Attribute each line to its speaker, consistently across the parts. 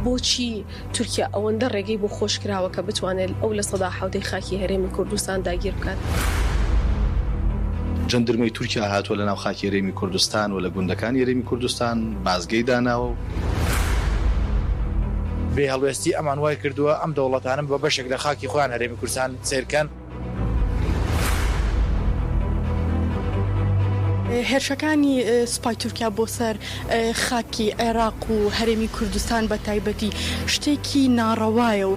Speaker 1: بۆچی تورکیا ئەوەندە ڕێگەی بۆ خۆش کراوە کە بتوانێت ئەو لە سەدا حەوتەی خاکی هەرێمی کوردستان داگیر بکات.
Speaker 2: جەندرمەی تورکیا هاتووە لە ناو خاکی هەرێمی کوردستان و لە گوندەکانی هەرێمی کوردستان بازگەی داناوە.
Speaker 3: بێ هەڵوێستی ئەمان وای کردووە ئەم دەوڵەتانم بە بەشێک لە خاکی خۆیان هەرێمی کوردستان سیرکەن.
Speaker 4: هێرشەکانی سوپای تورکیا بۆ سەر خاکی عێراق و هەرێمی کوردستان بە تایبەتی شتێکی ناڕەوایە و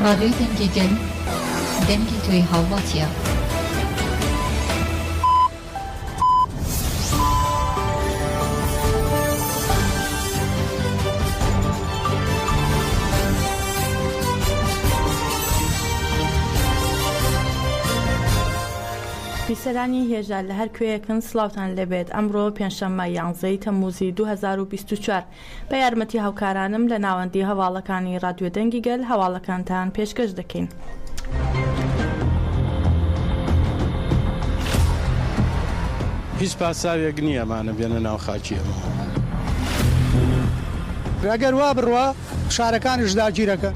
Speaker 5: ڕادیۆی دەنگی گەل دەنگی توی هاوڵاتیە.
Speaker 6: بیسەرانی هێژار لە هەر کوێیەکن سڵاوتان لەبێت. ئەمڕۆ پێنجشەممە 11 تەموزی 2024 بە یارمەتی هاوکارانم لە ناوەندی هەواڵەکانی ڕادیۆ دەنگی گەل هەواڵەکانتان پێشکەش دەکەین.
Speaker 7: هیچ پاساوێک نییە ئەمانە بێنە ناو خاکیەوە.
Speaker 8: ئەگەر وا بڕوە شارەکانیش داگیرەکە.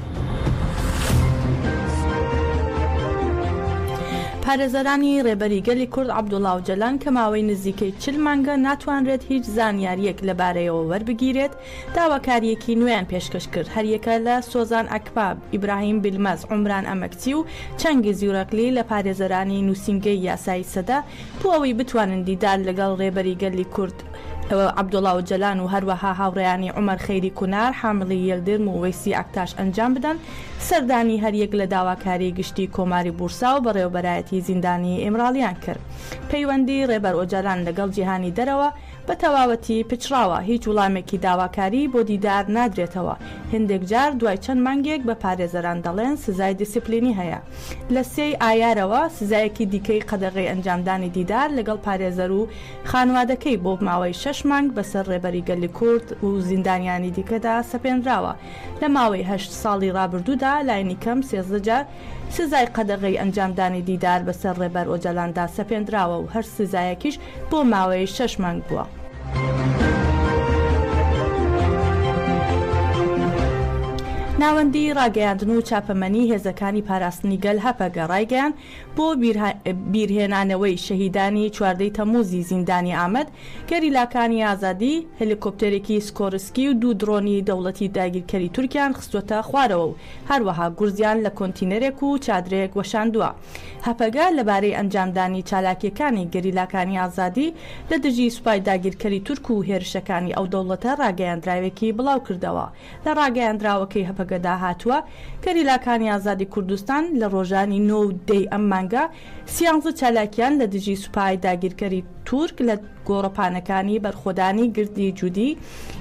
Speaker 6: پارێزەرانی ڕێبەری گەلی کورد عەبدوڵڵا و جەلان کە ماوەی نزیکەی 40 مانگە ناتوانرێت هیچ زانیاریەک لەبارەیەوە وەربگیرێت داواکاریەکی نوێیان پێشکەش کرد. هەریەکە لە سۆزان ئەکباب، ئیبراهیم بلمەز، عومران ئەمەکچی و چەنگی زیورەقلی لە پارێزەرانی نووسینگەی یاسایی سەدا بۆ ئەوەی بتوانن دیدار لەگەڵ ڕێبەری گەلی کورد عەبدوڵڵا و جەلان و هەروەها هاوڕێیانی عومەر خەیری کونار، حامڵی یەلدرم و وەیسی ئەکتاش ئەنجام بدەن سەردانی هەریەک لە داواکاری گشتی کۆماری بورسا و بەڕێوەبەرایەتی زیندانی ئێمراڵیان کرد. پەیوەندی ڕێبەر ئۆجەلان لەگەڵ جیهانی دەرەوە بە تەواوەتی پچراوە. هیچ وڵامێکی داواکاری بۆ دیدار نادرێتەوە. هەندێک جار دوای چەند مانگێک بە پارێزەران دەڵێن سزای دیسیپلینی هەیە. لە 3 ئایارەوە سزایەکی دیکەی قەدەغەی ئەنجامدانی دیدار لەگەڵ پارێزەر و خانوادەکەی بۆ ماوەی 6 مانگ بەسەر ڕێبەری گەلی کورد و زیندانیانی دیکەدا سەپێنراوە. لە ماوەی 8 ساڵی ڕابردوودا لاینی کەم 13 جار سزای قەدەغەی ئەنجامدانی دیدار بەسەر ڕێبەر ئۆجەلاندا سەپێنراوە و هەر سزایەکیش بۆ ماوەی 6 مانگ بووە. ناوەندی ڕاگەیاندن و چاپەمەنی هێزەکانی پاراستنی گەل هەپەگە ڕایگەیان بۆ بیرهێنانەوەی شەهیدانی 14 تەموزی زیندانی ئامەد، گەریلاکانی ئازادی، هەلیکۆپتەرێکی سکۆرسکی و 2 درۆنی دەوڵەتی داگیرکەری تورکیان خستوەتە خوارەوە و هەروەها گورزیان لە کۆنتینەرێک و چادرێک وەشاندووە. هەپەگە لەبارەی ئەنجامدانی چالاکیەکانی گەریلاکانی ئازادی لە دژی سوپای داگیرکەری تورک و هێرشەکانی ئەو دەوڵەتە ڕاگەیاندراوێکی بڵاو کردەوە. لە ڕاگەیاندراوەکەی هەپەگەدا هاتووە گەریلاکانی ئازادی کوردستان لە ڕۆژانی 9 و 10 ئەم مانگە 13 چالاکیان لە دژی سوپای داگیرکەری تورک لە گۆڕەپانەکانی بەرخۆدانی گردی جودی،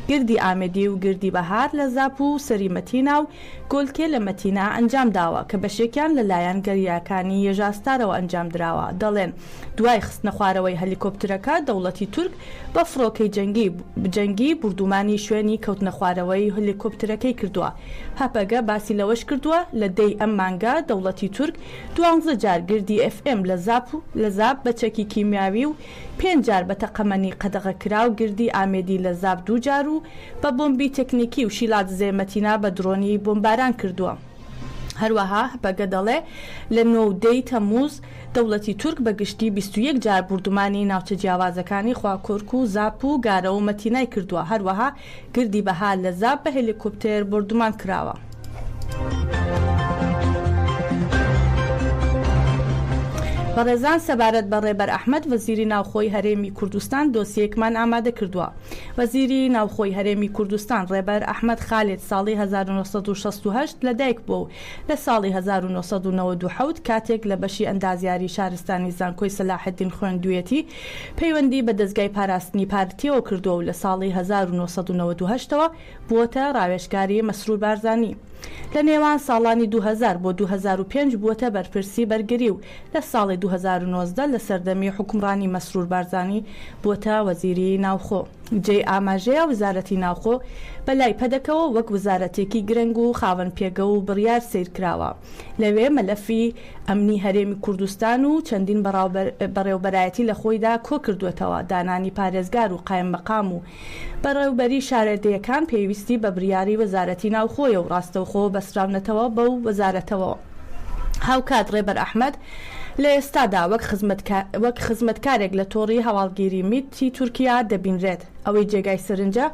Speaker 6: گردی ئامێدی و گردی بەهار لە زاپ و سەری مەتینا و گۆلکێ لە مەتینا ئەنجام داوە کە بەشێکیان لەلایەن گەریاکانی یەژاستارەوە ئەنجام دراوە. دەڵێن دوای خستنە خوارەوەی هەلیکۆپتەرەکە دەوڵەتی تورک بە فڕۆکەی جەنگی بردومانی شوێنی کەوتنە خوارەوەی هەلیکۆپتەرەکەی کردووە. هەپەگە باسی لەوەش کردووە لە 10 ئەم مانگە دەوڵەتی تورک 12 جار گردی FM لە زاب بە چەکی کیمیاوی و 5 جار بە تەقەمەنی قەدەغە کرا و گردی ئامێدی لە زاب 2 جار و بە بۆمبی تەکنیکی و شیلات زێمەتینا بە درۆنی بۆمباران کردووە. هەروەها بەگە دەڵێ لە 9 تەموز دەوڵەتی تورک بە گشتی 21 جار بردومانی ناوچە جیاوازەکانی خواکۆرک و زاپ و گارە و مەتینای کردووە. هەروەها گردی بەهار لە زاب بە هێلیکۆپتەر بردومان کراوە. بەڕێزان سەبارەت بە ڕێبەر ئەحمەد وەزیری ناوخۆی هەرێمی کوردستان دۆسیەکمان ئامادە کردووە. وەزیری ناوخۆی هەرێمی کوردستان ڕێبەر ئەحمەد خالێد ساڵی 1968 لەدایک بوو و لە ساڵی 1992 کاتێک لە بەشی ئەندازیاری شارستانی زانکۆی سەلاحەدین خوێندوویەتی پەیوەندی بە دەستگای پاراستنی پارتیەوە کردووە و لە ساڵی 1998ەوە بووەتە ڕاوێژکاری مەسرور بارزانی. لە نێوان ساڵانی 2000 بۆ 2005 بووەتە بەرپرسی بەرگری و لە ساڵی 2019 لە سەردەمی حکومڕانی مەسرور بارزانی بووەتە وەزیری ناوخۆ. جێ ئاماژەیە وزارەتی ناوخۆ بەلای پەدەکەوە وەک وزارەتێکی گرنگ و خاوەن پێگە و بڕیار سیرکراوە لەوێ مەلەفی ئەمنی هەرێمی کوردستان و چەندین بەڕێوبەرایەتی لە خۆیدا کۆ کردوێتەوە دانانی پارێزگار و قایم مەقام و بەڕێوبەری شارەدەیەکان پێویستی بە بڕیاری وەزارەتی ناوخۆیە و ڕاستەوخۆ بەسراونەتەوە بەو وەزارەتەوە هاوکات ڕێبەر ئەحمەد لە ئێستادا وەک خزمەتکارێک لە تۆڕی هەواڵگیری میتی تورکیا دەبینرێت ئەوەی جێگای سرنجە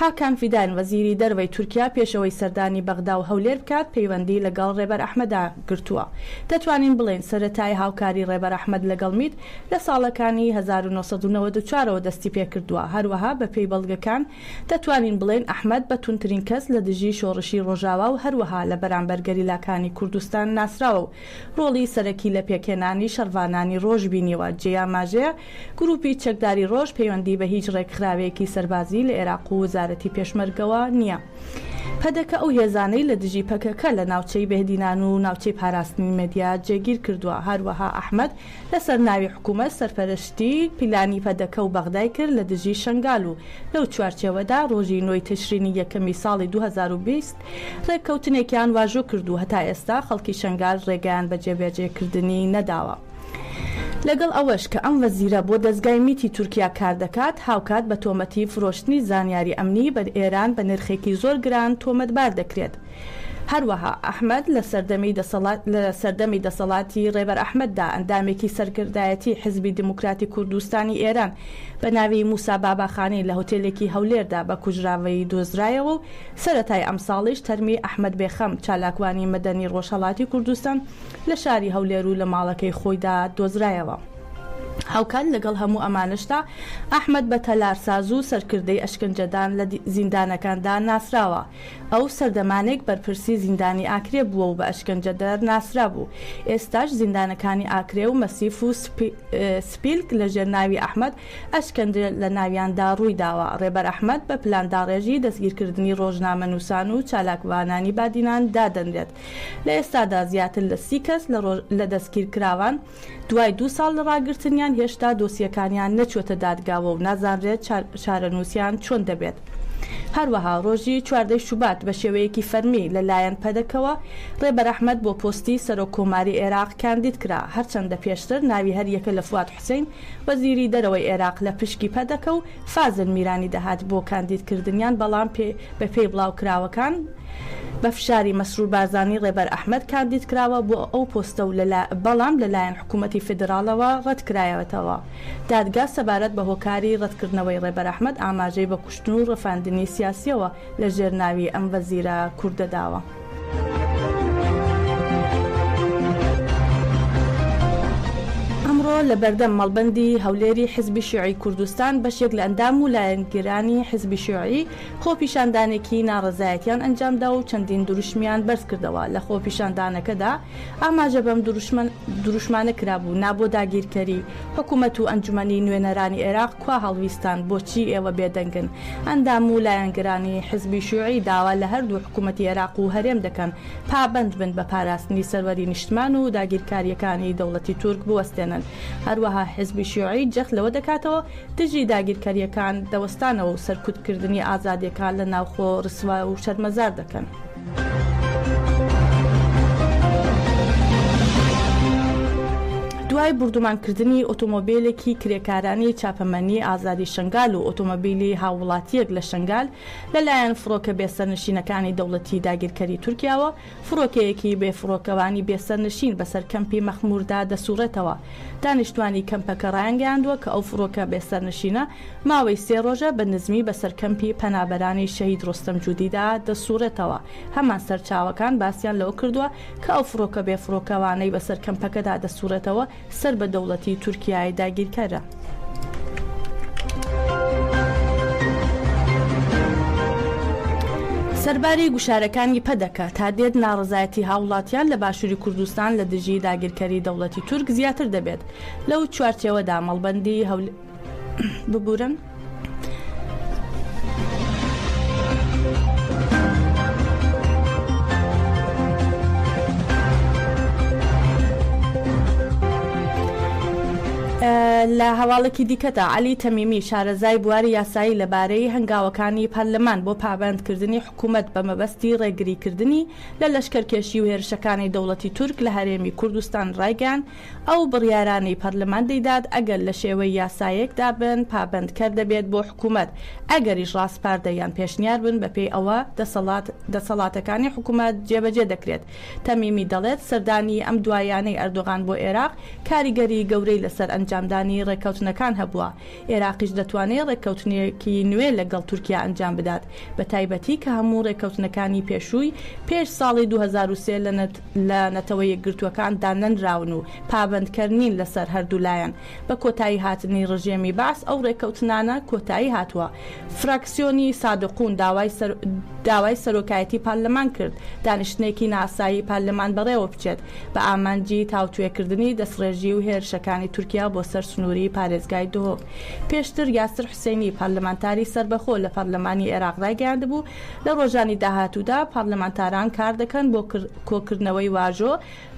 Speaker 6: هاکان فیدان وەزیری دەرەوەی تورکیا پێشەوەی سەردانی بەغدا و هەولێر بکات پەیوەندی لەگەڵ ڕێبەر ئەحمەدا گرتووە دەتوانین بڵێن سەرەتای هاوکاری ڕێبەر ئەحمەد لەگەڵ میت لە ساڵەکانی 1994 دەستی پێکردووە هەروەها بە پێی بەڵگەکان دەتوانین بڵێن ئەحمەد بە تونترین کەس لە دژی شۆڕشی ڕۆژاوا و هەروەها لە بەرامبەر گەریلاکانی کوردستان ناسراوە و ڕۆڵی سەرەکی لە پێکێنانی شەڕوانانی ڕۆژ بینیوە جێیاماژەیە گروپی چەکداری ڕۆژ پەیوەندی بە هیچ ڕێکخراوێکی سەربازی لە عێراق و وزارەتی پێشمەرگەوە نییە پەدەکە ئەو هێزانەی لە دژی پەکەکە لە ناوچەی بەهدینان و ناوچەی پاراستنی مێدیا جێگیر کردووە هەروەها ئەحمەد لەسەر ناوی حکوومەت سەرپەرشتی پیلانی پەدەکە و بەغدای کرد لە دژی شنگال و لەو چوارچێوەدا ڕۆژی نۆی تشرینی یەکەمی ساڵی 2020 ڕێککەوتنێکیان واژۆ کردو هەتا ئێستا خەڵکی شنگال ڕێگەیان بە جێبەجێکردنی نەداوە لەگەڵ ئەوەش کە ئەم وەزیرە بۆ دەستگای میتی تورکیا کار دەکات هاوکات بە تۆمەتی فرۆشتنی زانیاری ئەمنی بە ئێران بە نرخێکی زۆر گران تۆمەتبار دەکرێت هەروەها ئەحمەد لە سەردەمی دەسەڵاتی ڕێبەر ئەحمەددا ئەندامێکی سەرکردایەتی حزبی دموکراتی کوردستانی ئێران بە ناوی موسا باباخانی لە هۆتێلێکی هەولێردا بە کوژراوەی دۆزرایەوە و سەرەتای ئەم ساڵیش تەرمی ئەحمەد بێخەم چالاکوانی مەدەنی ڕۆژهەڵاتی کوردستان لە شاری هەولێر و لە ماڵەکەی خۆیدا دۆزرایەوە هاوکات لەگەڵ هەموو ئەمانشتا ئەحمەد بە تەلارساز و سەرکردەی ئەشکەنجەدان لە زیندانەکاندا ناسراوە ئەو سەردەمانێک بەرپرسی زیندانی ئاکرێ بووە و بە ئەشکەنجەدەر ناسرا بوو ئێستاش زیندانەکانی ئاکرێ و مەسیف و سپیلک لە ژێرناوی ئەحمەد ئەشکەنجە لە ناویاندا ڕووی داوە ڕێبەر ئەحمەد بە پلانداڕێژی دەستگیرکردنی ڕۆژنامەنووسان و چالاکوانانی بادینان دادەنرێت لە ئێستادا زیاتر لە 30 کەس لە دەستگیرکراوان دوای 2 ساڵ لە ڕاگرتنیان هێشتا دۆسیەکانیان نەچوەتە دادگاوە و نازانرێت چارەنووسیان چۆن دەبێت هەروەها ڕۆژی 14 شوبات بە شێوەیەکی فەرمی لەلایەن پەدەکەوە ڕێبەر ئەحمەد بۆ پۆستی سەرۆکۆماری عێراق کاندید کرا هەرچەندە پێشتر ناوی هەر یەکە لە فواد حوسێن وەزیری دەرەوەی عێراق لە پشکی پەدەکە و فازل میرانی دەهات بۆ کاندیدکردنیان بەڵام بە پێی بڵاوکراوەکان بە فشاری مەسرور بارزانی ڕێبەر ئەحمەد کاندید کراوە بۆ ئەو پۆستە و بەڵام لەلایەن حکوومەتی فدراڵەوە ڕەتکرایەوەتەوە دادگا سەبارەت بە هۆکاری ڕەتکردنەوەی ڕێبەر ئەحمەد ئاماژەی بە کوشتن و ڕەفاندنی سیاسیەوە لە ژێرناوی ئەم وەزیرە کوردەداوە لە بەردەم مەڵبەندی هەولێری حزبی شیوعی کوردستان بەشێک لە ئەندام و لایەنگرانی حزبی شیوعی خۆپیشاندانێکی ناڕزایەتیان ئەنجامدا و چەندین دروشمیان بەرز کردەوە لە خۆپیشاندانەکەدا ئاماژە بەم دروشمانە کرابوو نابۆ داگیرکەری حکوومەت و ئەنجومەنی نوێنەرانی عێراق کوا هەڵویستان بۆچی ئێوە بێدەنگن ئەندام و لایەنگرانی حزبی شیوعی داوا لە هەردوو حکوومەتی عێراق و هەرێم دەکەن پابند بن بە پاراستنی سەروەری نیشتمان و داگیرکاریەکانی دەوڵەتی تورک بوەستێنن هەروەها حزبی شیوعی جەخت لەوە دەکاتەوە دژی داگیرکاریەکان دەوەستانەوە و سەرکوتکردنی ئازادیەکان لە ناوخۆ ڕسوا و شەرمەزار دەکەن. دوای بردومانکردنی ئۆتۆمۆبیلێکی کرێکارانی چاپەمەنی ئازادی شنگال و ئۆتۆمۆبیلی هاوڵاتیەک لە شنگال لەلایەن فڕۆکە بێسەرنشینەکانی دەوڵەتی داگیرکەری تورکیاوە فڕۆکەیەکی بێفڕۆکەوانی بێسەرنشین بەسەر کەمپی مەخموردا دەسوڕێتەوە دانیشتوانی کەمپەکە ڕایانگەیاندووە کە ئەو فڕۆکە بێسەرنشینە ماوەی 3 ڕۆژە بە نزمی بەسەر کەمپی پەنابەرانی شەهید ڕۆستەم جودیدا دەسوڕێتەوە هەمان سەرچاوەکان باسییان لەوە کردووە کە ئەو فڕۆکە بێفڕۆکەوانەی بەسەر کەمپەکەدا دەسوڕێتەوە سەر بە دەوڵەتی تورکیای داگیرکەرە. سەرباری گوشارەکانی پەدەکە تا دێت ناڕزایەتی هاوڵاتیان لە باشووری کوردستان لە دژی داگیرکەری دەوڵەتی تورک زیاتر دەبێت لەو چوارچێوەدا مەڵبەندی ببورن لە هەواڵێکی دیکەدا عەلی تەمیمی شارەزای بواری یاسایی لەبارەی هەنگاوەکانی پەرلەمان بۆ پابەندکردنی حکوومەت بە مەبەستی ڕێگریکردنی لە لەشکەرکێشی و هێرشەکانی دەوڵەتی تورک لە هەرێمی کوردستان ڕایگەیان ئەو بڕیارانەی پەرلەمان دەیدات ئەگەر لە شێوەی یاسایەکدا بن پابەندکەر دەبێت بۆ حکوومەت ئەگەریش ڕاستپاردەیان پێشنیار بن بەپێی ئەوە دەسەڵاتەکانی حکوومەت جێبەجێ دەکرێت. تەمیمی دەڵێت سەردانی ئەم دوایانەی ئەردۆغان بۆ عێراق کاریگەری گەورەی لەسەر ئەنجامدانی ڕێکەوتنەکان هەبووە. عێراقیش دەتوانێت ڕێکەوتنێکی نوێ لەگەڵ تورکیا ئەنجام بدات بە تایبەتی کە هەموو ڕێکەوتنەکانی پێشووی پێش ساڵی 2023 لە نەتەوە یەکگرتووەکان دانەنراون و پابەندکردنین لەسەر هەردوو لایەن. بە کۆتایی هاتنی ڕژێمی باس ئەو ڕێکەوتنانە کۆتایی هاتووە. فراکسیۆنی سادقون داوای سەرۆکایەتی پارلەمان کرد دانیشتنێکی ناسایی پارلەمان بەڕێوە بچێت بە ئامانجی تاوتوێکردنی دەستڕێژی و هێرشەکانی تورکیا بۆ سەر سنووری پارێزگای دۆهۆک. پێشتر یاسر حوسێنی پارلەمانتاری سربەخۆ لە پارلەمانی عێراق ڕایگەیاندبوو لە ڕۆژانی داهاتوودا پارلەمانتاران کار دەکەن بۆ کۆکردنەوەی واژۆ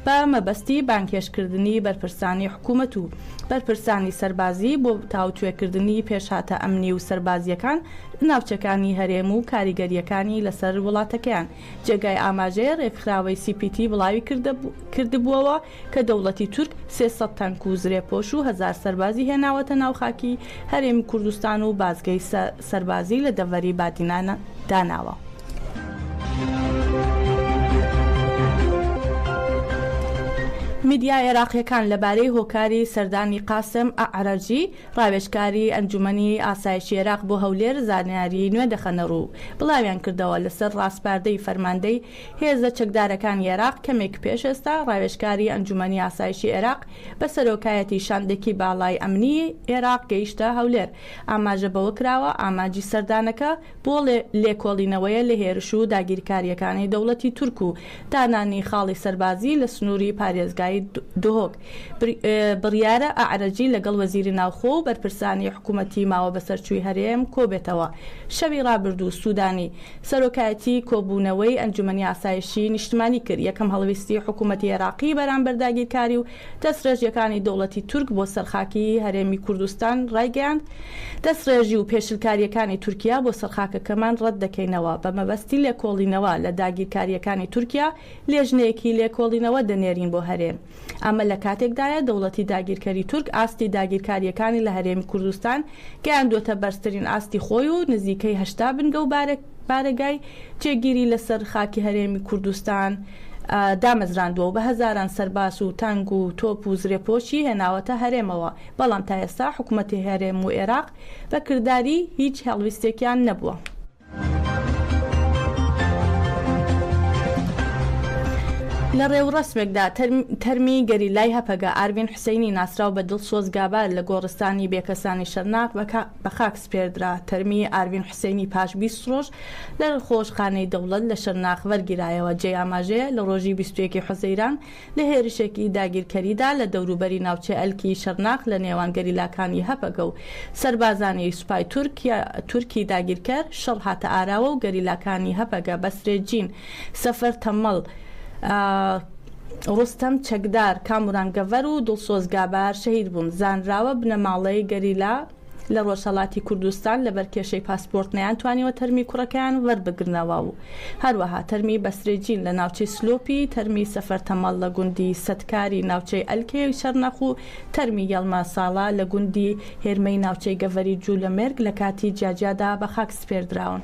Speaker 6: بە مەبەستی بانکێشکردنی بەرپرسانی حکوومەت و بەرپرسانی سەربازی بۆ تاوتوێکردنی پێشهاتە ئەمنی و سەربازیەکان ناوچەکانی هەرێم و کاریگەریەکانی لەسەر وڵاتەکەیان. جێگای ئاماژەیە ڕێکخراوەی CPT بڵاوی کردبووەوە کە دەوڵەتی تورک 300 تەنک و زرێپۆش و 1000 سەربازی هێناوەتە ناوخاکی هەرێمی کوردستان و بازگەی سەربازی لە دەڤەری بادینانە داناوە. میدیا عێراقیەکان لەبارەی هۆکاری سەردانی قاسم ئەعرەجی ڕاوێژکاری ئەنجومەنی ئاسایشی عێراق بۆ هەولێر زانیاری نوێ دەخەنە ڕوو. بڵاویان کردەوە لەسەر ڕاستپاردەی فەرماندەی هێزە چەکدارەکانی عێراق کەمێک پێش ئێستا ڕاوێژکاری ئەنجومەنی ئاسایشی عێراق بە سەرۆکایەتی شاندێکی باڵای ئەمنی عێراق گەیشتە هەولێر. ئاماژە بەوە کراوە ئاماجی سەردانەکە بۆ لێکۆڵینەوەیە لە هێرش و داگیرکاریەکانی دەوڵەتی تورک و دانانی خاڵی سەربازی لە سنووری پارێزگای دۆهۆک. بڕیارە ئەعرەجی لەگەڵ وەزیری ناوخۆ و بەرپرسانی حکوومەتی ماوە بەسەرچووی هەرێم کۆبێتەوە. شەوی ڕابردوو سوودانی سەرۆکایەتی کۆبوونەوەی ئەنجومەنی ئاسایشی نیشتمانی کرد یەکەم هەڵویستی حکوومەتی عێراقی بەرامبەر داگیرکاری و دەستڕێژیەکانی دەوڵەتی تورک بۆ سەرخاکی هەرێمی کوردستان ڕایگەیاند. دەستڕێژی و پێشلکاریەکانی تورکیا بۆ سەرخاکەکەمان ڕەت دەکەینەوە بە مەبەستی لێکۆڵینەوە لە داگیرکاریەکانی تورکیا لێژنەیەکی لێکۆڵینەوە دەنێرین بۆ هەرێم. ئەمە لە کاتێکدایە دەوڵەتی داگیرکاری تورک ئاستی داگیرکاریەکانی لە هەرێمی کوردستان گەیاندوتە بەرزترین ئاستی خۆی و نزیکەی 80 بنگە و بارەگای جێگیری لەسەر خاکی هەرێمی کوردستان دامەزراندووە و بە هەزاران سەرباز و تانگ و تۆپ و زرێپۆشی هێناوەتە هەرێمەوە. بەڵام تا ئێستا حکوومەتی هەرێم و عێراق بە کردداری هیچ هەڵویستێکیان نەبووە. لە ڕێوڕسمێکدا تەرمی گەریلای هەپەگە ئاروین حوسێنی ناسراو بە دڵسۆز گابار لە گۆڕستانی بێکەسانی شەرناق بە خاک سپێردرا. تەرمی ئاروین حوسێنی پاش 20 ڕۆژ لە خۆشخانەی دەوڵەت لە شەرناق وەرگیرایەوە. جێ ئاماژەیە لە ڕۆژی 21 حوزەیران لە هێرشێکی داگیرکەریدا لە دەوروبەری ناوچە ئەلکی شەرناق لە نێوان گەریلاکانی هەپەگە و سەربازانی سوپای تورکی داگیرکەر شەڕ هاتە ئاراوە و گەریلاکانی هەپەگە بەسرێجین سەفەر تەمەڵ ڕستەم چەکدار کامورانگەڤەر و دڵسۆز گابار شەهید بوون. زانراوە بنەماڵەی گەریلا لە ڕۆژهەڵاتی کوردستان لە بەرکێشەی پاسپۆرت نەیانتوانیوە تەرمی کوڕەکەیان وەربگرنەوە و هەروەها تەرمی بەسرێجین لە ناوچەی سلۆپی، تەرمی سەفەر تەمەڵ لە گوندی سەتکاری ناوچەی ئەلکێ و شەرنەخ و تەرمی یەڵما ساڵا لە گوندی هێرمەی ناوچەی گەڤەری جوولەمێرگ لە کاتی جاجادا بە خاک سپێردراون.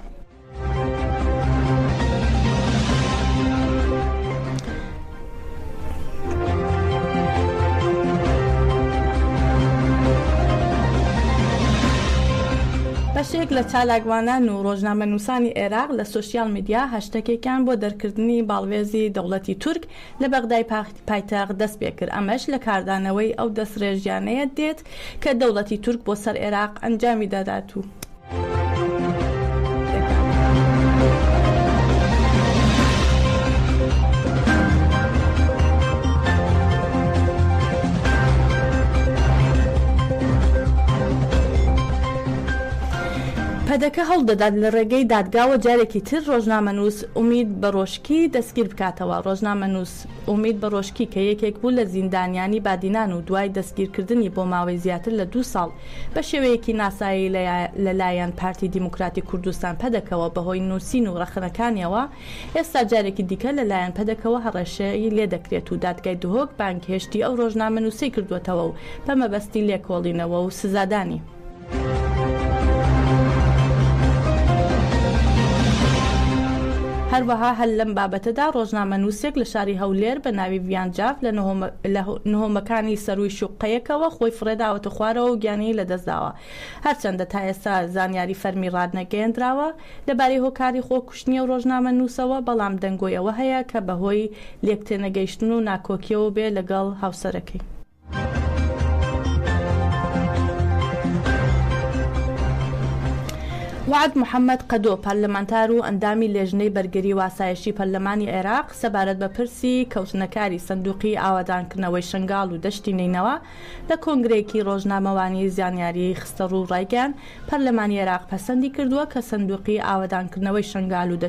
Speaker 6: بەشێک لە چالاکوانان و ڕۆژنامەنووسانی عێراق لە سوشیال میدیا هەشتەکێکیان بۆ دەرکردنی باڵوێزی دەوڵەتی تورک لە بەغدای پایتەخت دەست پێ کرد. ئەمەش لە کاردانەوەی ئەو دەستڕێژیانەیە دێت کە دەوڵەتی تورک بۆ سەر عێراق ئەنجامی دەدات و پەدەکە هەڵدەدات لە ڕێگەی دادگاوە جارێکی تر ڕۆژنامەنووس ئومید بەڕۆشکی دەستگیر بکاتەوە. ڕۆژنامەنووس ئومید بەڕۆشکی کە یەکێک بوو لە زیندانیانی بادینان و دوای دەستگیرکردنی بۆ ماوەی زیاتر لە 2 ساڵ بە شێوەیەکی ناسایی لەلایەن پارتی دیموکراتی کوردستان پەدەکەوە بەهۆی نووسین و ڕەخنەکانیەوە ئێستا جارێکی دیکە لەلایەن پەدەکەوە هەڕەشەی لێ دەکرێت و دادگای دهۆک بانگهێشتی ئەو ڕۆژنامەنووسەی کردوێتەوە و بە مەبەستی لێکۆڵینەوە و سزادانی. هەروەها هەل لەم بابەتەدا ڕۆژنامەنووسێک لە شاری هەولێر بە ناوی ڤیانجاف لە نهۆمەکانی سەروی شوقەیەکەوە خۆی فرێداوەتە خوارەوە و گیانی لەدەستداوە. هەرچەندە تا ئێستا زانیاری فەرمی ڕادنەگەیەندراوە لەبارەی هۆکاری خۆکوشتنی و ڕۆژنامەنووسەوە، بەڵام دەنگۆیەوە هەیە کە بەهۆی لێکتێنەگەیشتن و ناکۆکیەوە بێ لەگەڵ هاوسەرەکەی. وعد محەممەد قەدۆ پەرلەمانتار و ئەندامی لێژنەی بەرگری واسایشی پەرلەمانی عێراق سەبارەت بە پرسی کەوتنەکاری سندوقی ئاوادانکردنەوەی شنگال و دەشتی نینەوە لە کۆنگرێکی ڕۆژنامەوانی زانیاری خستە ڕوو ڕایگەان پەرلەمانی عێراق پەسەندی کردووە کە سندوقی ئاوادانکردنەوەی شنگال و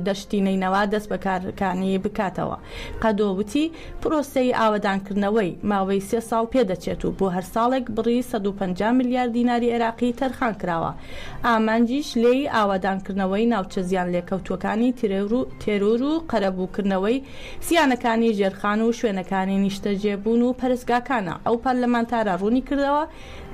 Speaker 6: دەشتی نینەوە دەست بەکارەکانی بکاتەوە. قەدۆ وتی پرۆسەی ئاوادانکردنەوەی ماوەی 3 ساڵ پێدەچێت و بۆ هەر ساڵێک بڕی 150 میلیارد دیناری عێراقی تەرخان کراوە. ئامانجیش لێی ئاوادانکردنەوەی ناوچە زیان لێکەوتوەکانی تێرۆر و قەرەبووکردنەوەی زیانەکانی ژێرخان و شوێنەکانی نیشتەجێبوون و پەرستگاکانە. ئەو پەرلەمانتارە ڕوونی کردەوە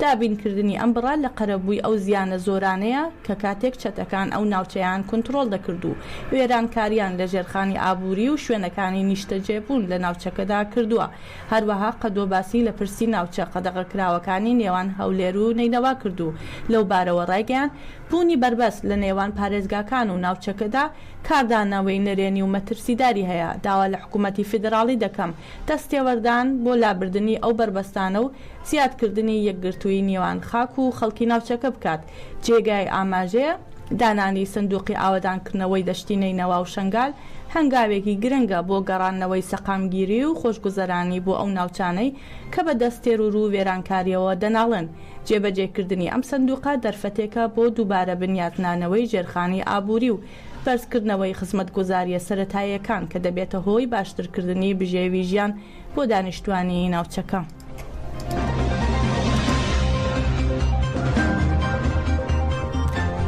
Speaker 6: دابینکردنی ئەم بڕا لە قەرەبووی ئەو زیانە زۆرانەیە کە کاتێک چەتەکان ئەو ناوچەیان کۆنتڕۆڵ دەکرد و وێرانکاریان لە ژێرخانی ئابووری و شوێنەکانی نیشتەجێبوون لە ناوچەکەدا کردووە. هەروەها قەدۆ باسی لە پرسی ناوچە قەدەغەکراوەکانی نێوان هەولێر و نینەوا کردو. لەو بارەوە ڕایگەیان بوونی بربەست لە نێوان پارێزگاکان و ناوچەکەدا کاردانەوەی نەرێنی و مەترسیداری هەیە. داوا لە حکوومەتی فیدراڵی دەکەم دەستێوەردان بۆ لابردنی ئەو بربەستانە و زیادکردنی یەکگرتووی نێوان خاک و خەڵکی ناوچەکە بکات. جێگای ئاماژەیە دانانی سندوقی ئاوادانکردنەوەی دەشتی نینەوە و شنگال هەنگاوێکی گرنگە بۆ گەڕانەوەی سەقامگیری و خۆشگوزەرانی بۆ ئەو ناوچانەی کە بە دەستێر و وێرانکاریەوە دەناڵن. جێبەجێکردنی ئەم سندوقە دەرفەتێکە بۆ دووبارە بنیاتنانەوەی ژێرخانی ئابووری و بەرزکردنەوەی خزمەتگوزاریە سەرەتاییەکان کە دەبێتە هۆی باشترکردنی بژێوی ژیان بۆ دانیشتوانی ناوچەکە.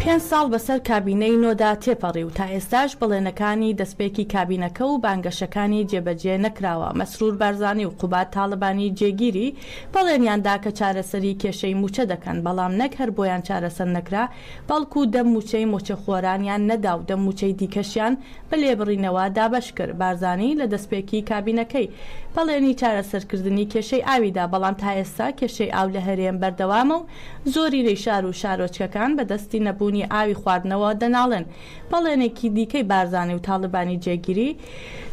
Speaker 6: 5 ساڵ بەسەر کابینەی نۆدا تێپەڕی و تا ئێستاش بەڵێنەکانی دەستپێکی کابینەکە و بانگەشەکانی جێبەجێ نەکراوە. مەسرور بارزانی و قوبات تاڵبانی جێگیری بەڵێنیاندا کە چارەسەری کێشەی موچە دەکەن، بەڵام نەک هەر بۆیان چارەسەر نەکرا، بەڵکو دەم موچەی مۆچەخۆرانیان نەدا و دەم موچەی دیکەشیان بە لێبڕینەوە دابەش کرد. بارزانی لە دەستپێکی کابینەکەی بەڵێنی چارەسەرکردنی کێشەی ئاویدا، بەڵام تا ئێستا کێشەی ئاو لە هەرێم بەردەوامە و زۆری شار و شارۆچکەکان بە دەستی نەبوونی ئاوی خواردنەوە دەناڵێن. بەڵێنێکی دیکەی بارزانی و تاڵبانی جێگیری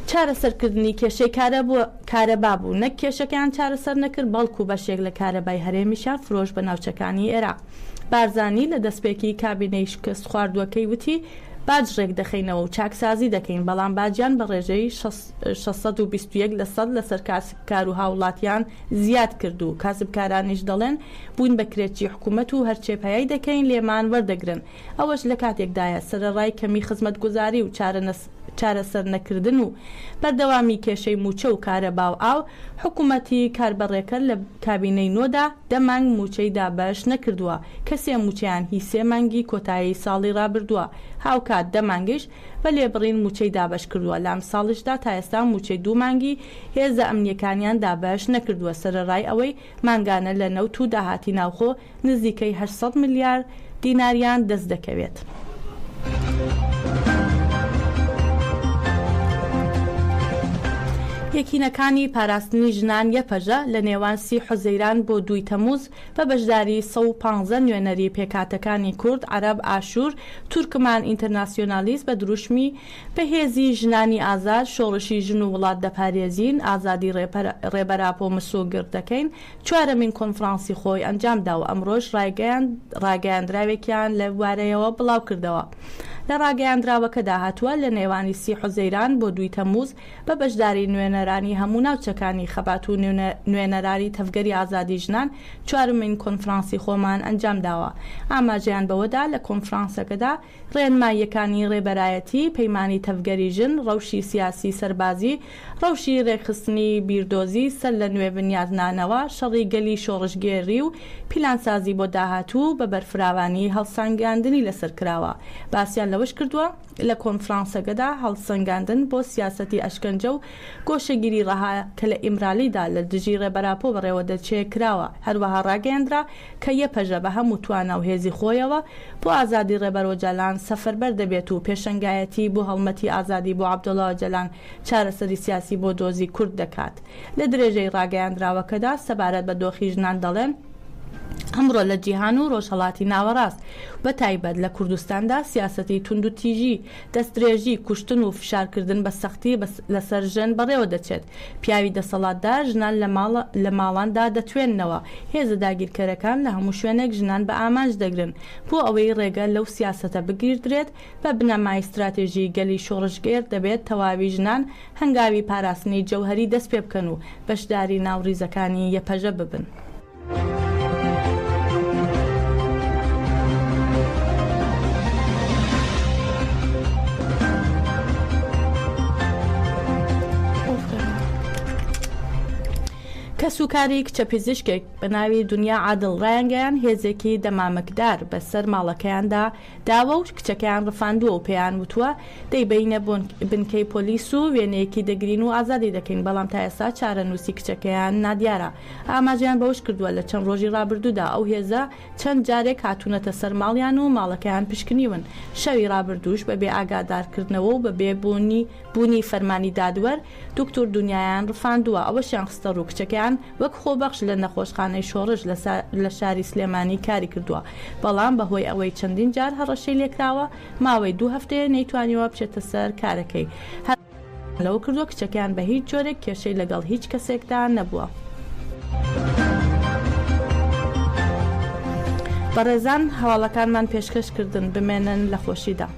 Speaker 6: چارەسەرکردنی کێشەی کارەبا بوو، نەک کێشەکان چارەسەر نەکرد، بەڵکو بەشێک لە کارەبای هەرێمیشان فرۆش بە ناوچەکانی عێراق. بارزانی لە دەستپێکی کابینەی شکست خواردووەکەی وتی باجڕێک دەخینەوە و چاکسازی دەکەین، بەڵام باجیان بە ڕێژەی 621% لەسەر کاسبکار و هاوڵاتیان زیاد کرد و کاسبکارانیش دەڵێن بوون بە کرێکی حکوومەت و هەرچێپایی دەکەین لێمان وەردەگرن. ئەوەش لە کاتێکدایە سەرەڕای کەمی خزمەتگوزاری و چارەسەر نەکردن و بەردەوامی کێشەی موچە و کارەبا و ئاو حکوومەتی کاربەڕێکە لە کابینەی نۆدا دەمانگ موچەی دابەش نەکردووە، کەسێ موچیان هی 3 مانگی کۆتایی ساڵی ڕابردووە، هاوکات دەمانگیش بە لێبڕین موچەی دابەش کردووە. لام ساڵشدا تا ئێستا موچەی 2 مانگی هێزە ئەمنیەکانیان دابەش نەکردووە. سەرەڕای ئەوەی مانگانە لە نەوت و داهاتی ناوخۆ نزیکەی 800 میلیارد دیناریان دەست دەکەوێت. یەکینەکانی پاراستنی ژنان یەپەژە لە نێوان 30 حوزەیران بۆ 2 تەمووز بە بەشداری 115 نوێنەری پێکاتەکانی کورد، عەرەب، ئاشور، تورکمان ئینتەرناسیۆنالیست بە دروشمی بەهێزی ژنانی ئازاد، شۆڕشی ژن و وڵات دەپارێزین، ئازادی ڕێبەراپۆ مسۆگرد دەکەین. 4مین کۆنفرانسی خۆی ئەنجامدا و ئەمڕۆژ ڕاگەیاندراوێکیان لە وارەیەوە بڵاو کردەوە. لە ڕاگەیاندراوەکەدا هاتووە لە نێوانی 30 حوزەیران بۆ 2 تەمووز بە بەشداری نوێنەرانی هەموو ناوچەکانی خەبات و نوێنەرانی تەفگەری ئازادی ژنان 4مین کۆنفرانسی خۆمان ئەنجام داوە. ئاماژەیان بەوەدا لە کۆنفرانسەکەدا ڕێنماییەکانی ڕێبەرایەتی، پەیمانی تەفگەری ژن، ڕەوشی سیاسی سەربازی، ڕەوشی ڕێکخستنی بیردۆزی، سەر لە نوێ بنیازنانەوە، شەڕی گەلی شۆڕژگێری و پیلانسازی بۆ داهاتوو بە بەرفراوانی هەڵسەنگاندنی لەسەر کراوە. باسییان لەوەش کردووە لە کۆنفرانسەکەدا هەڵسەنگاندن بۆ سیاسەتی ئەشکەنجە و گۆشەگیری ڕەها کە لە ئیمرالیدا لە دژی ڕێبەراپۆ بەڕێوە دەچێ کراوە. هەروەها ڕاگەیاندرا کە یەپەژە بە هەموو توانە و هێزی خۆیەوە بۆ ئازادی ڕێبەرۆجەلان سەفەربەر دەبێت و پێشەنگایەتی بۆ هەڵمەتی ئازادی بۆ عەبدوڵڵا ئۆجەلان چارەسەری سیاسی بۆ دۆزی کورد دەکات. لە درێژەی ڕاگەیاندراوەکەدا سەبارەت بە دۆخی ژنان دەڵێن ئەمڕۆ لە جیهان و ڕۆژهەڵاتی ناوەڕاست بە تایبەت لە کوردستاندا سیاسەتی تونند و تیژی، دەستدرێژی، کوشتن و فشارکردن بە سەختی لەسەر ژن بەڕێوە دەچێت. پیاوی دەسەڵاتدار ژنان لە ماڵاندا دەتوێننەوە. هێزە داگیرکەرەکان لە هەموو شوێنێک ژنان بە ئامانج دەگرن بۆ ئەوەی ڕێگە لەو سیاسەتە بگیردرێت بە بنەمای استراتێژی گەلی شۆڕژگێر دەبێت تەواوی ژنان هەنگاوی پاراستنی جەوهەری دەست پێ بکەن و بەشداری ناوڕیزەکانی یەپەژە ببن. کەسوکاری کچە پزیشکێک بە ناوی دنیا عادڵ ڕایانگەیان هێزێکی دەمامکدار بەسەر ماڵەکەیاندا داوە و کچەکەیان ڕفاندووە و پێیان وتووە دەیبینە بنکەی پۆلیس و وێنەیەکی دەگرین و ئازادی دەکەین، بەڵام تا ئێستا چارەنووسی کچەکەیان نادیارە. ئاماژیان بەوش کردووە لە چەند ڕۆژی ڕابردوودا ئەو هێزە چەند جارێک هاتوونەتە سەر ماڵیان و ماڵەکەیان پشکنیون. شەوی ڕابردووش بەبێ ئاگادارکردنەوە و بەبێ بوونی فەرمانی دادوەر دکتۆر دنیایان ڕفاندووە. ئەوەشیان خستە ڕوو کچەکەیان وەک خۆبەخش لە نەخۆشخانەی شۆڕژ لە شاری سلێمانی کاری کردووە، بەڵام بەهۆی ئەوەی چەندین جار هەڕەشەی لێکراوە ماوەی 2 هەفتەیە نەیتوانیوە بچێتە سەر کارەکەی. لەوە کردووە کچەکەیان بە هیچ جۆرێک کێشەی لەگەڵ هیچ کەسێکدا نەبووە. بەڕێزان هەواڵەکانمان پێشکەشکردن بمێنن لە خۆشیدا.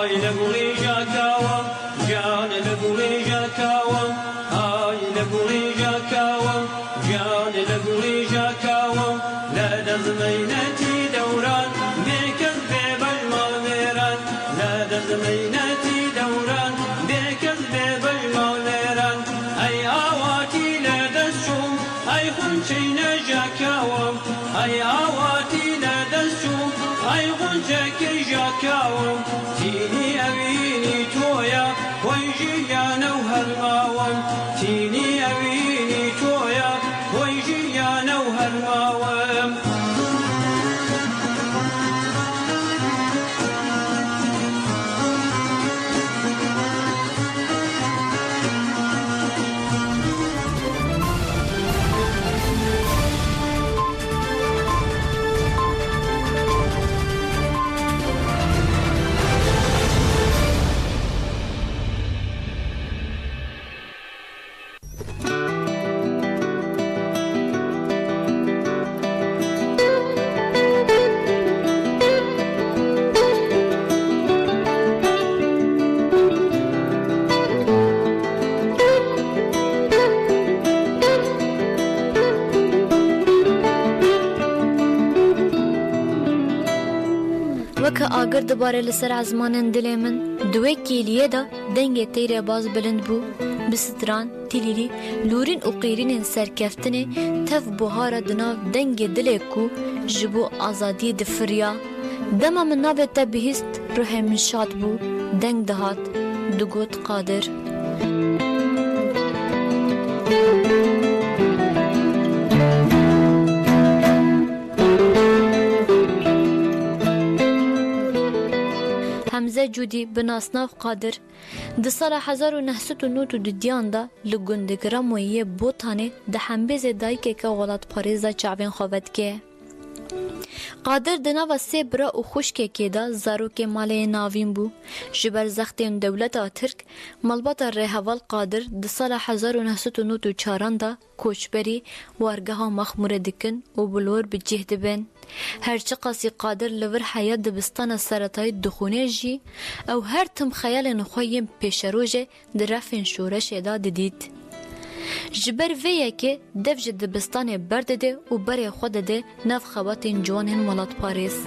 Speaker 9: های لبوی جاکاوم جان لبوی جاکاوم های لبوی جاکاوم جان لبوی جاکاوم لدز مینتی دوران بیکز بیبل مالران لدز مینتی دوران بیکز بیبل مالران ای آواتی لدز شوم ای خونچی نجاکاوم ای آواتی لدز شوم ای خونچکی جاکاوم تینی اوینی تویا ویجی یانو هرماوم تینی اوینی تویا ویجی یانو هرماوم
Speaker 10: وەکە ئاگر دەبارە لەسەر عزمانن دلێ من دوێ کێلیەدا دەنگێ تەیرێ باز بلند بوو بستران تیلیلی لورین و قیرینên serkeftinê tev buhara di nav dengê dilê ku ji bo azadiyê difiriya dema min navê te bihîst ruhê min şad bû deng dihat digot Qadir Hemze Cudî bi nasnav Qadir di sala 1992 da li gundekira Moyiyê Botanê di hembêzê dayikeke welatparêza çavên xwe vedike. Qadir di nava sê bira û xuşkekê da zarokê maleyê navîn bû. Ji ber zextên dewleta Tirk, malbata Rêheval Qadir di sala 1994 da koçberî wargeha Maxmûrê dikin û bilor bi cih dibin. Herçi qasî Qadir li vir heya dibistana seretayî dixûne jî ew her tim xeyalên xwe yên pêşerojê di refên şoreşê da didît. Ji ber vê yekê dev ji dibistanê berdide û berê xwe dide nav xewatên ciwanên welatparêz.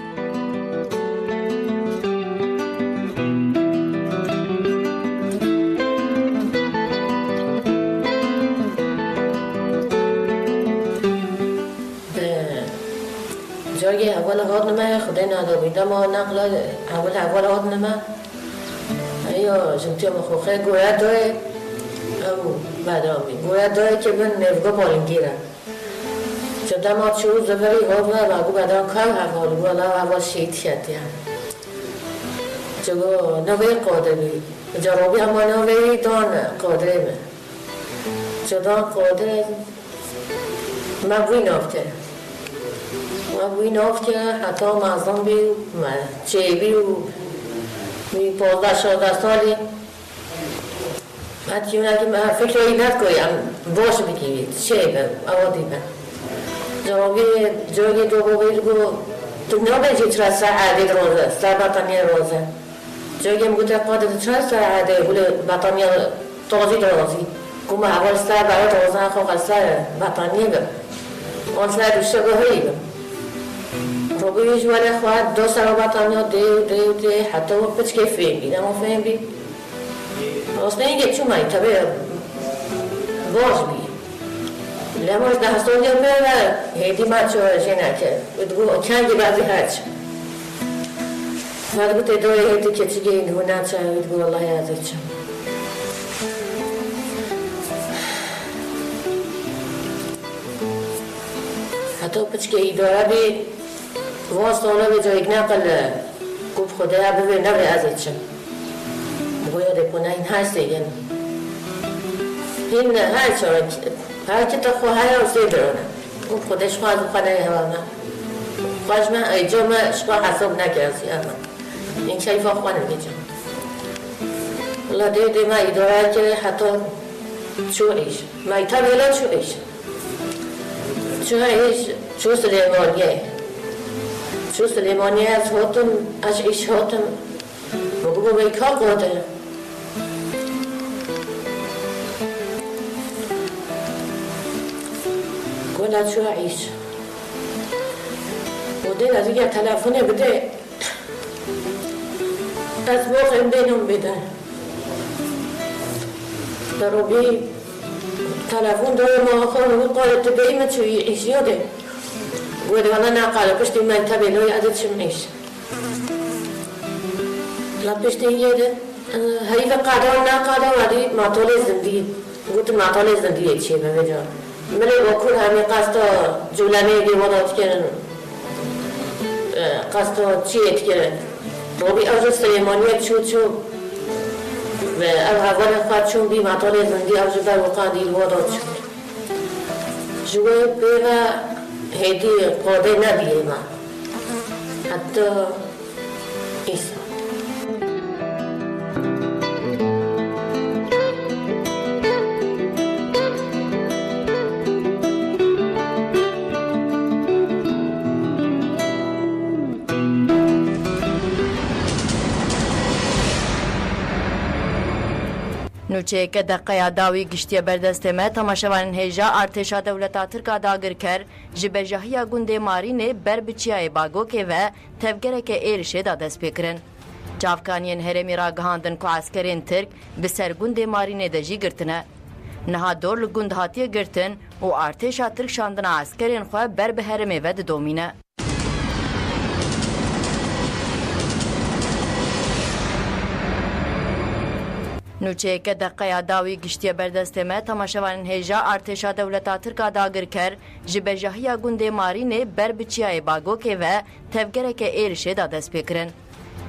Speaker 11: جای اول هاد نمه خدای ندابیده ما نقل اول هاد نمه یا جمتی مخوخه گوید دای او بدامی گوید دای که من نفگا پالنگیره چه ما چو زفری هاد و بگو بدان که حوالی گو الله اول شید شدی هم چگو نوی قادری جرابی اما نوی دان قادری من چه دان قادر مبوی نافته مبوی نافته حتی مازن بی چه بی و بی 15-16 سالی حتی اونه که من فکر ای نکنیم باش بگیرید چه بیم اوادی بیم جایی دو بگیر گو تو نبیجی چرا ساعتی روزه سر بطانی روزه جایی مگوته قادر چرا ساعتی گوله بطانی تازی درازی گوما اول سر برای روزه خواه سر بطانی بیم آن سر دوشته گوهی بیم روبیش ولی خواهد دو سر بطانی دی حتی و پچ که فهم بید اما فهم بید اصلا اینگه چون مایی طبعه باش بید لامش 10 سال یا بره هیدی ما چه نکه بگو کنگی بعضی هرچ بعد بوده دوی هیدی که چیگه این هونه چه بگو الله یازد چه حتی پچکه ای داره بی واسطانه به جایی نقل گفت خدایا ببین نبره ازت چه بگو یاده کنه این هست دیگه این هر که تا خواه های اصلی برونه گفت خودش خواهد خانه هوا من خواهش من ایجا من شقا حساب نکرسی اما این شایفا خواه نمیجا الله دیده من ایداره که حتی چو ایش من ایتا بیلا چو ایش چو سلیمانیه از هاتم از ایش هاتم بگو بگو بیکا قوده گولا چو عیش بوده از دیگه تلفونه بده از موقع بینم بده درو بی تلفون داره ما خواهم قالت بایمه چوی عیش یاده گوده وانا نقاله پشتی منطبه لوی عدد شم عیش لا پشتی یاده هریف قاده و نقاده ولی معطول زندگی قلت معطول زندگی چیه بجا ملی وکل همه قصد جولانه دیوانات کرن قصد چیه کرن روبی اوج سلیمانیت چو و اول خواهد چون بی معطول زندگی اوج بر وقان دیوانات شد جوه بیغا هیدی قاده نبیه ما حتی ایسا
Speaker 6: نوچەیەکە دەقەیا داوی گشتیە بەردەستێمە تەماشەوانن هێژا ئارتێشا دەولەتا ترکا داگر کرد ji bêjehiya gundê Marînê ber bi çiyayê Bagokê ve tevgereke êrişê da dest pêkirin. Çavkaniyên herêmî ragihandin ku eskerên Tirk bi ser gundê Marînê de jî girtine. Niha dor li gund hatiye girtin û artêşa Tirk şandina eskerên xwe ber bi herêmê ve didomîne. نوچەیەکە دەقەیا داوی گشتیە بەردەستێمە تەماشەوانن هێژا ئارتێشا دەولەتا ترکا داگر کرد ji bêjehiya gundê Marînê ber bi çiyayê Bagokê ve tevgereke êrişê da dest pêkirin.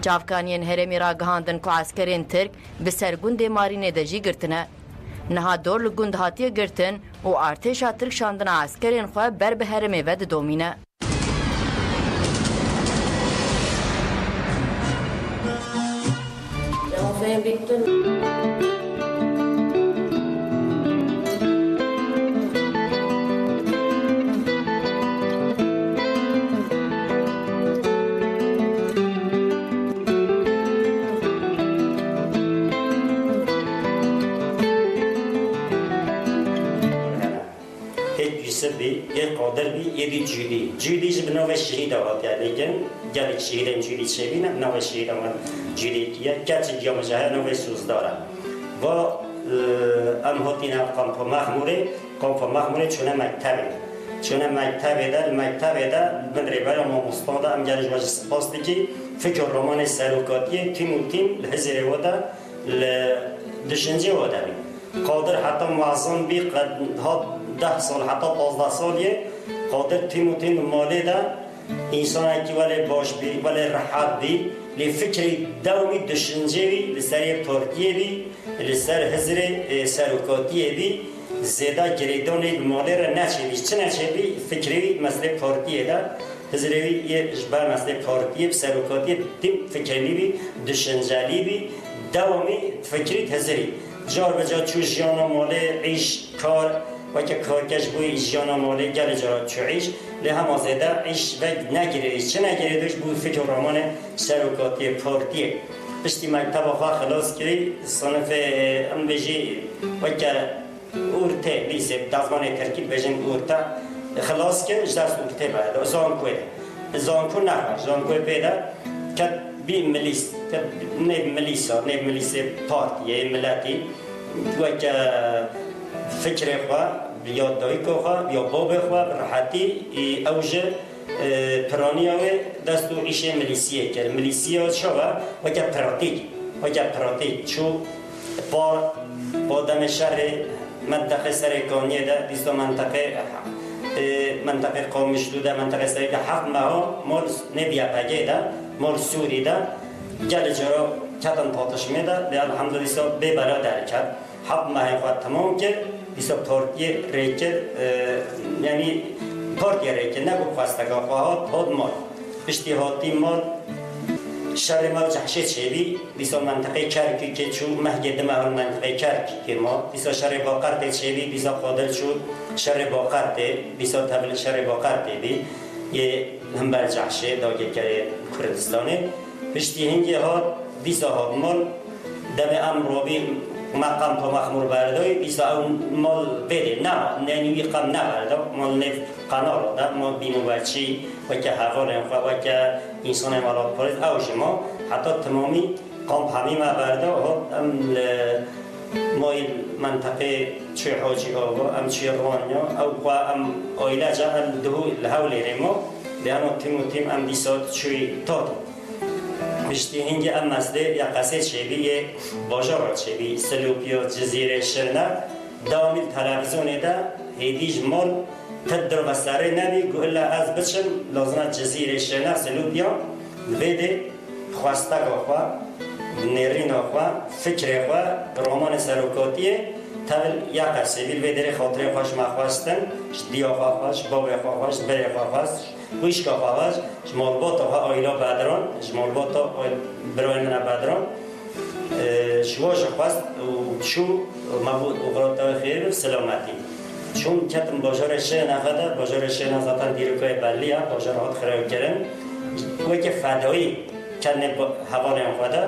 Speaker 6: Çavkaniyên herêmî ragihandin ku eskerên Tirk bi ser gundê Marînê de jî girtine. Niha dor li gund hatiye girtin û artêşa Tirk şandina eskerên xwe ber bi herêmê ve didomîne.
Speaker 12: یک قادر بی یکی جولی بناو شهید آواد لیکن گلی شهید این جولی شبیه نه بناو شهید آواد جولی کیه کسی جام جهان نو سوزداره و ام هاتینا کامپ مخموره چونه مکتبه ده من ریبر ما مستاده ام گلیش واجه سپاستی که فکر رمان سروکاتیه تیم لحظه واده لدشنجه واده بی قادر حتی معظم بی قد 10 سال حتی 15 سالیه قادر تیم مالی ده انسان که ولی باش بی ولی راحت بی لفکر دومی دشنجه بی لسر پارتیه بی لسر حضر سروکاتیه بی زیاده گریدان مالی را نچه بی چه نچه بی فکری مثل پارتیه ده حضروی یه جبر مثل پارتیه سروکاتیه تیم فکری بی دشنجالی بی دومی فکری حضری جار به جا چو جیانا مالی عیش کار و که کارکش بوی جیانا مالی گل جارا چو عیش لی هم زیده عیش و نگیره چه نگیره دوش بوی فکر رامان سروکاتی پارتیه پشتی مکتب خواه خلاص کری صنف ام بجی و که اورته لیسه دفمان ترکیب بجن اورته خلاص کن درس اورته باید زانکوه ده زانکو نخواه زانکوه بیده که بی ملیس نیب ملیس پارتیه ملتی و که فکر خواه یا دایکو خواه یا باب خواه راحتی اوجه پرانیاوه دستو ایشه ملیسیه کرد ملیسیه شوه و که پراتیک چو با دم شهر منطقه سرکانیه ده بیستا منطقه قومشلو ده منطقه سری ده حق مها مال نبیه پگه ده مال سوری ده گل جرا کتن تاتشمه ده ده الحمدلله ببرا در کرد حق مها خواهد تمام کرد بیستا پارتی ریکر یعنی پارتی ریکر نگو خواستگاه خواهد هاد مال اشتیحاتی مال شهر ما جحشه چهبی بیسا منطقه کرکی که چو مهگه دمه منطقه کرکی که ما بیسا شهر باقرد چهبی بیسا قادر شد شهر باقرد بیسا تبل شهر باقرد بی یه همبر جحشه داگه که کردستانه پشتی هنگی ها دیسا ها مال دم امروی مقام تو مخمور بردای دیسا اون مال بده نه ننوی قم نبرده مال نف قنار ده مال بینو بچی و که حوال و که انسان مالات پرید او شما حتی تمامی قام همه ما برده هم مایل منطقه چه حاجی آقا هم چه روانیا او هم آیله جا هم دهو الهول رما لیانو تیم هم دیسات چوی تاتی بشتی هنگی هم مسئله یا قصه چیبی یه باجارات چیبی سلوپیا جزیره شرنه دامیل تلویزیون ده هیدیج مال تدر و سره نبی گوهلا از بچم لازمه جزیره شرنه سلوپیا ویده خواسته خواه نرین خواه فکر خواه رومان سروکاتیه تول یا قصه بیل ویدره خاطره خوش مخواستن دیا خواهش باب خواهش بره خواهش ویش خواهش جمالبات ها آیلا بدران جمالبات ها برای من بدران شواش خواست و چو مبود اغراط خیر و سلامتی چون کتم باجار شه نخده باجار شه نزدن دیروکای بلی ها باجار هات خراب کردن و که فدایی کنه حوال هم خواده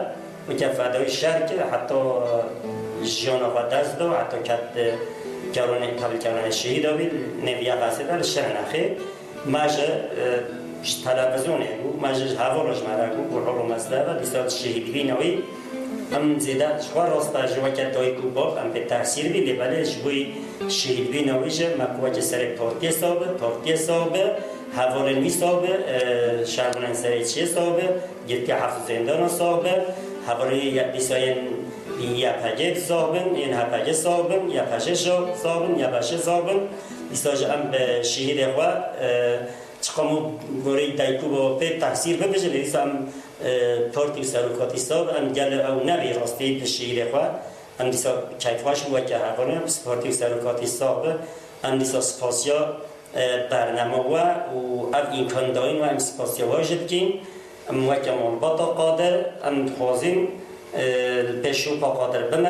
Speaker 12: و که فدایی شهر که حتی جیان خود دست دو حتی کت کرونه تبل کرونه شهید آبید نویه قصده شهر نخیر ماجه تلویزیونه بو ماجه حوالش مرگو برحال و مزده و دیسات شهید بینوی هم زیده شوار راست جوا که دای کوباب هم به تحصیل بیلی بله جوی شهید بینوی جه مکوچه سر پارتی صابه حوالنی صابه شرمونن سر چیه صابه گیت که حفظ زندان صابه حوالی دیساین یا پاگه صابن این هپاگه صابن یا پاشه صابن یا پاشه صابن دیساج هم به شهید خوا چقامو گوری دایکو با په تحصیل ببجه دیسا هم پارتی و سروکاتی صاب هم گل او نبی راستی به شهید خوا هم دیسا کیفاش بود که حقانه پارتی و سروکاتی صاب هم دیسا سپاسیا برنامه و اف این کنداین و هم سپاسیا واجد کن هم وکه مالباتا قادر هم خوازیم پیشو قادر بمه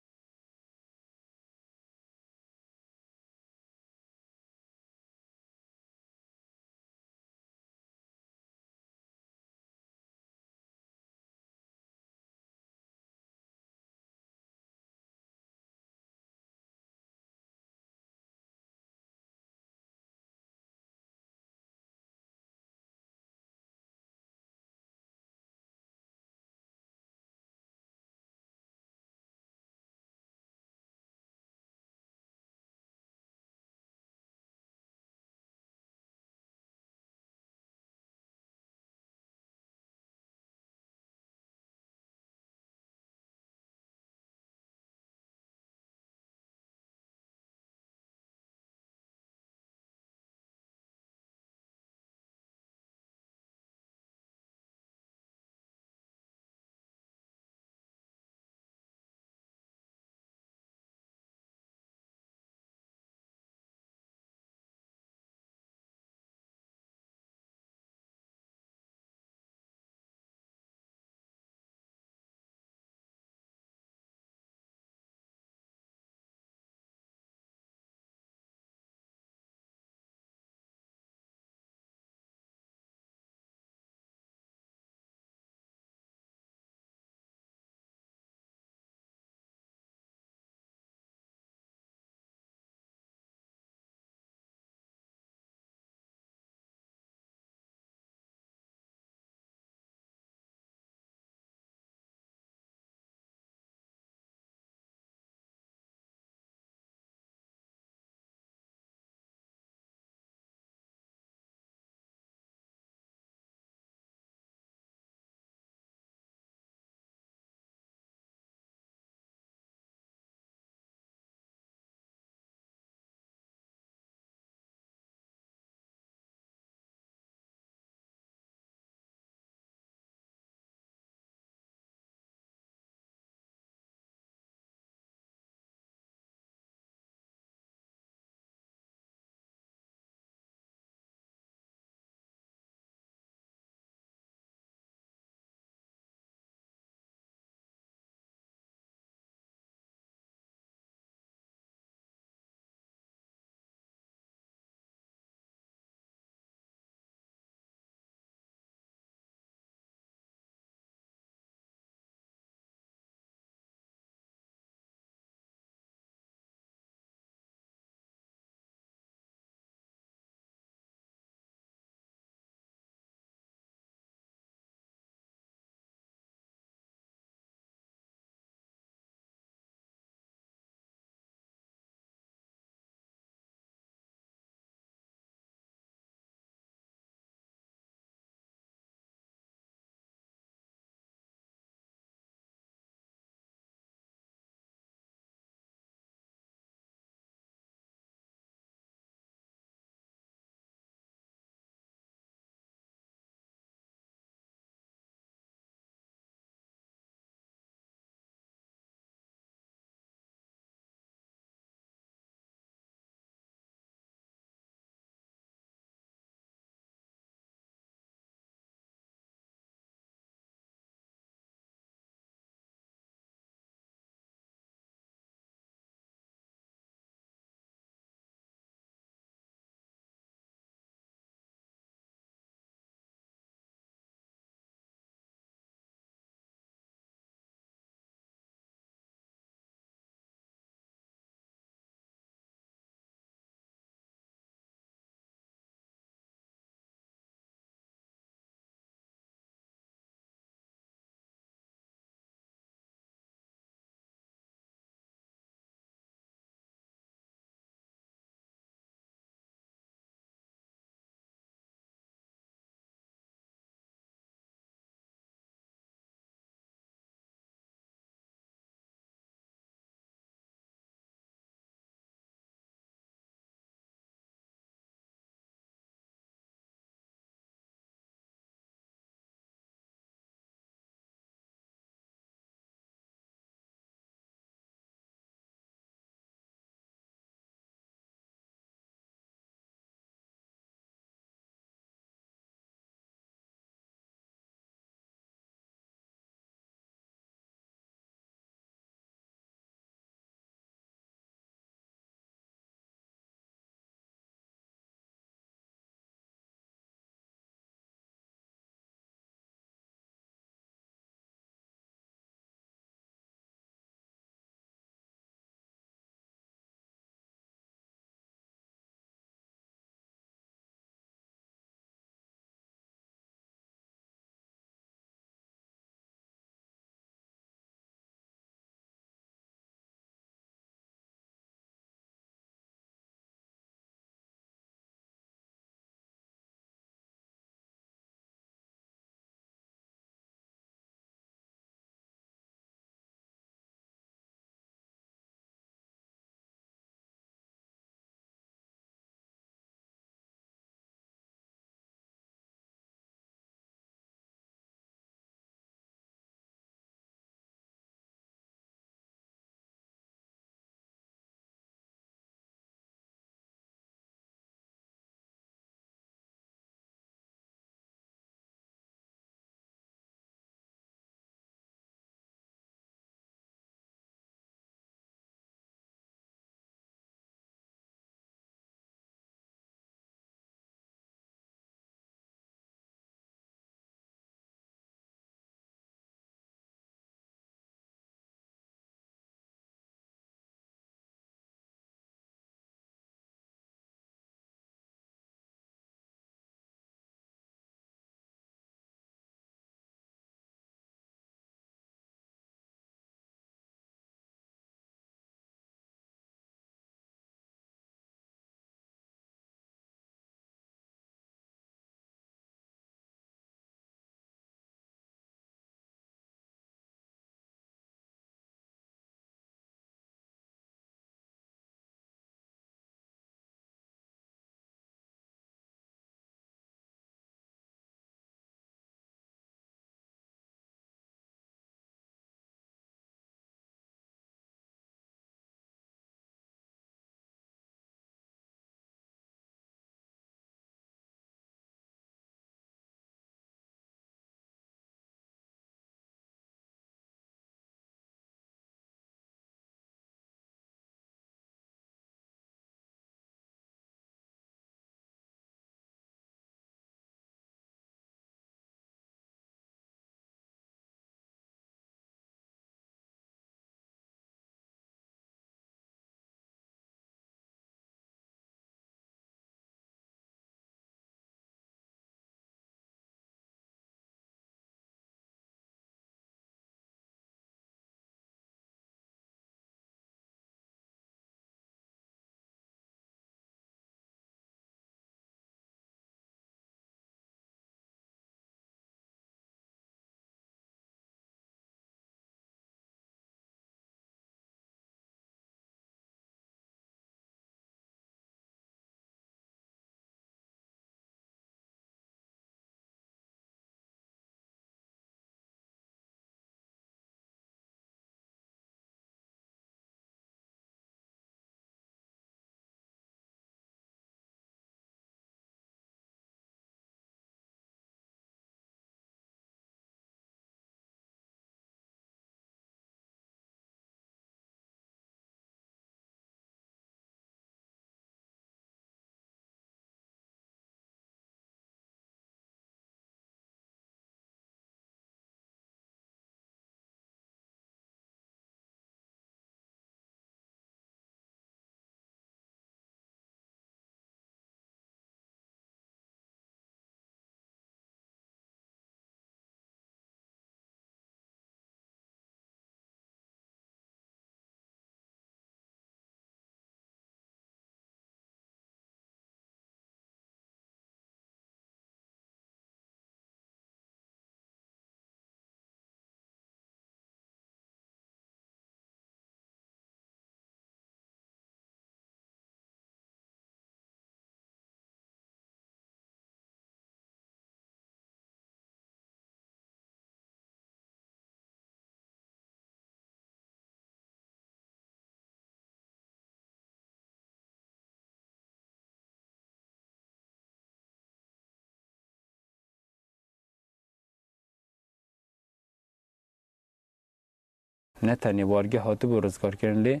Speaker 13: نتنی وارگه هاتو بو رزگار کردن لی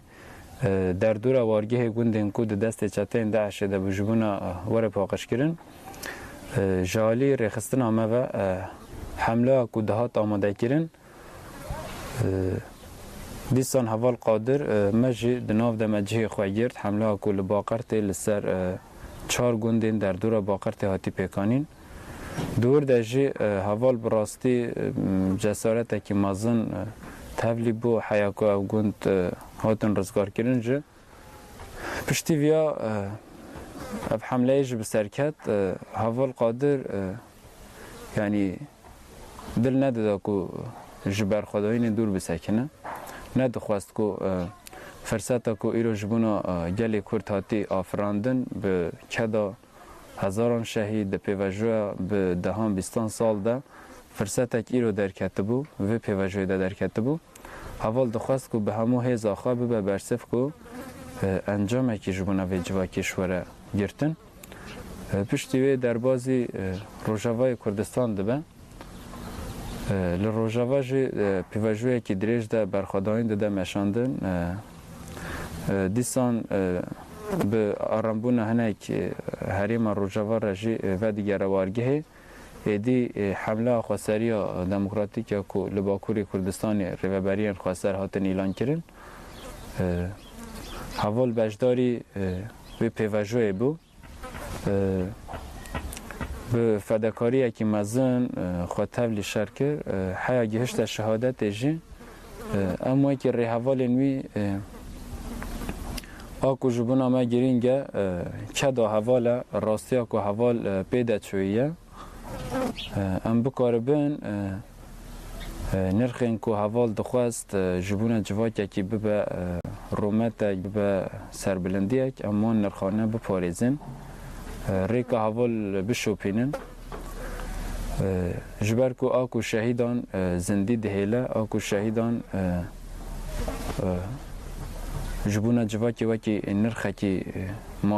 Speaker 13: در دور وارگه گوندن کو د دست چتین داعش د بجبونا ور پاقش کردن جالی رخصتن آمه و حمله کو دهات آماده کردن دیسان حوال قادر مجی دناو د مجی خوگرد حمله کو لباقرت لسر 4 گوندن در دور باقرت هاتی پیکانین دور دجی حوال براستی جسارت کی مازن تبلی بو حیاکو او گوند هاتن رزگار کردن جه پشتی ویا اب حمله ایج بسرکت حوال قادر یعنی دل نداده که جبر خداوین دور بسکنه ندخواست که فرصت که ایرو جبونا گلی کرد هاتی آفراندن به کدا هزاران شهید پیوجوه به دهان 20 سال ده فرصت ایرو در کتبو و پیوجوه ده در کتبو حوال دخواست که به همو هیز آخوا به برسف که انجام اکی جبونا و جوا کشوره گرتن پشتی وی در بازی روژاوای کردستان ده لروژاوا جی پیوجوه کی دریج ده برخواداین ده مشاندن دیسان به آرامبون هنک حریم روژاوا رجی و دیگر وارگه ایدی حمله خواستری دموکراتیک که لباکوری کردستان ریوبریان خواستر هاتن اعلان کردن حوال بجداری به پیوجوه بو به فداکاری که مزن خاطب شرکر حیا گهشت شهادت جی اما که ری حوال نوی آکو جبونا ما گرینگه کدا حوال راستی آکو حوال پیدا چویه ام بکاربن نرخین کو حوال دخواست جبونا جواکه که ببه رومت ببه سربلندیه اما نرخانه بپاریزن ریکا حوال بشوپینن جبر کو آکو شهیدان زندی دهیله آکو شهیدان جبونا جواکی وکی نرخه کی ما